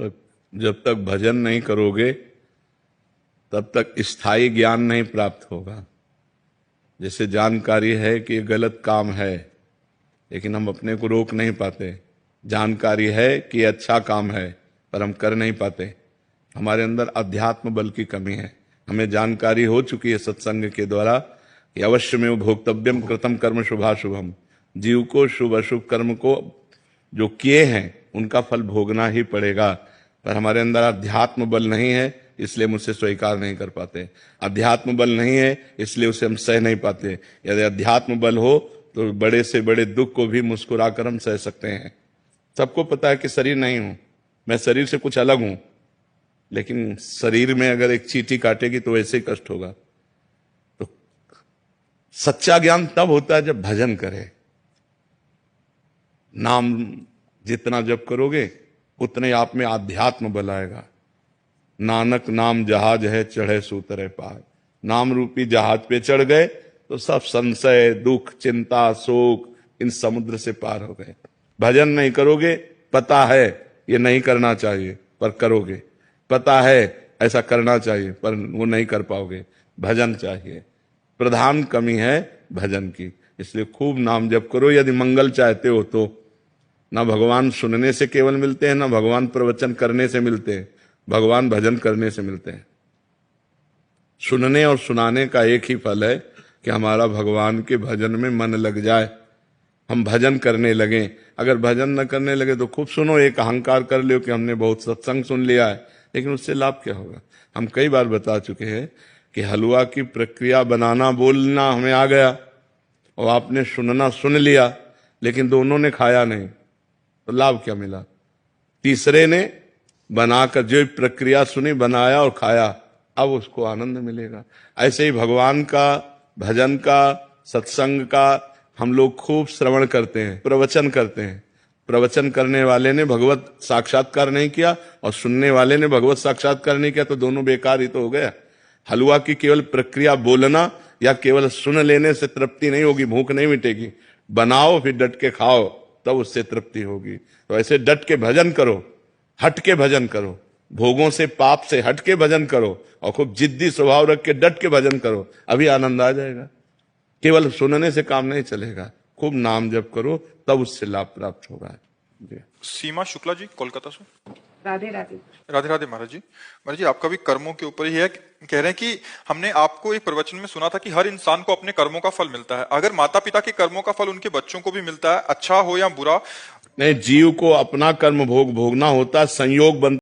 तो जब तक भजन नहीं करोगे तब तक स्थायी ज्ञान नहीं प्राप्त होगा। जैसे जानकारी है कि ये गलत काम है, लेकिन हम अपने को रोक नहीं पाते। जानकारी है कि ये अच्छा काम है, पर हम कर नहीं पाते। हमारे अंदर अध्यात्म बल की कमी है। हमें जानकारी हो चुकी है सत्संग के द्वारा कि अवश्य में भोक्तव्यम कृतम कर्म शुभाशुभम। जीव को शुभ अशुभ कर्म को जो किए हैं उनका फल भोगना ही पड़ेगा, पर हमारे अंदर अध्यात्म बल नहीं है, इसलिए हम उसे स्वीकार नहीं कर पाते। अध्यात्म बल नहीं है इसलिए उसे हम सह नहीं पाते। यदि अध्यात्म बल हो तो बड़े से बड़े दुख को भी मुस्कुराकर हम सह सकते हैं। सबको पता है कि शरीर नहीं हूं मैं, शरीर से कुछ अलग हूं, लेकिन शरीर में अगर एक चींटी काटेगी तो वैसे ही कष्ट होगा। तो सच्चा ज्ञान तब होता है जब भजन करे। नाम जितना जप करोगे उतने आप में आध्यात्म बल आएगा। नानक नाम जहाज है चढ़े सूतरे पार। नाम रूपी जहाज पे चढ़ गए तो सब संशय, दुख, चिंता, शोक इन समुद्र से पार हो गए। भजन नहीं करोगे, पता है ये नहीं करना चाहिए पर करोगे, पता है ऐसा करना चाहिए पर वो नहीं कर पाओगे। भजन चाहिए, प्रधान कमी है भजन की। इसलिए खूब नाम जप करो यदि मंगल चाहते हो तो। ना भगवान सुनने से केवल मिलते हैं, ना भगवान प्रवचन करने से मिलते हैं, भगवान भजन करने से मिलते हैं। सुनने और सुनाने का एक ही फल है कि हमारा भगवान के भजन में मन लग जाए, हम भजन करने लगें। अगर भजन न करने लगे तो खूब सुनो, एक अहंकार कर लो कि हमने बहुत सत्संग सुन लिया है, लेकिन उससे लाभ क्या होगा। हम कई बार बता चुके हैं कि हलवा की प्रक्रिया बनाना बोलना हमें आ गया और आपने सुनना सुन लिया, लेकिन दोनों ने खाया नहीं, तो लाभ क्या मिला। तीसरे ने बनाकर जो प्रक्रिया सुनी, बनाया और खाया, अब उसको आनंद मिलेगा। ऐसे ही भगवान का भजन का सत्संग का हम लोग खूब श्रवण करते हैं, प्रवचन करते हैं। प्रवचन करने वाले ने भगवत साक्षात्कार नहीं किया और सुनने वाले ने भगवत साक्षात्कार नहीं किया, तो दोनों बेकार ही तो हो गया। हलवा की केवल प्रक्रिया बोलना या केवल सुन लेने से तृप्ति नहीं होगी, भूख नहीं मिटेगी। बनाओ फिर डट के खाओ, तब उससे तृप्ति होगी। तो ऐसे डट के भजन करो, हट के भजन करो, भोगों से पाप से हट के भजन करो और खूब जिद्दी स्वभाव रख के डट के भजन करो, अभी आनंद आ जाएगा। केवल सुनने से काम नहीं चलेगा, खूब नाम जप करो तब उससे लाभ प्राप्त होगा। सीमा शुक्ला जी कोलकाता से। राधे राधे। राधे राधे महाराज जी। महाराज जी, आपका भी कर्मों के ऊपर ही है। कह रहे हैं कि हमने आपको एक प्रवचन में सुना था कि हर इंसान को अपने कर्मों का फल मिलता है। अगर माता पिता के कर्मों का फल उनके बच्चों को भी मिलता है, अच्छा हो या बुरा, नहीं, जीव को अपना कर्म भोगना होता, संयोग बनता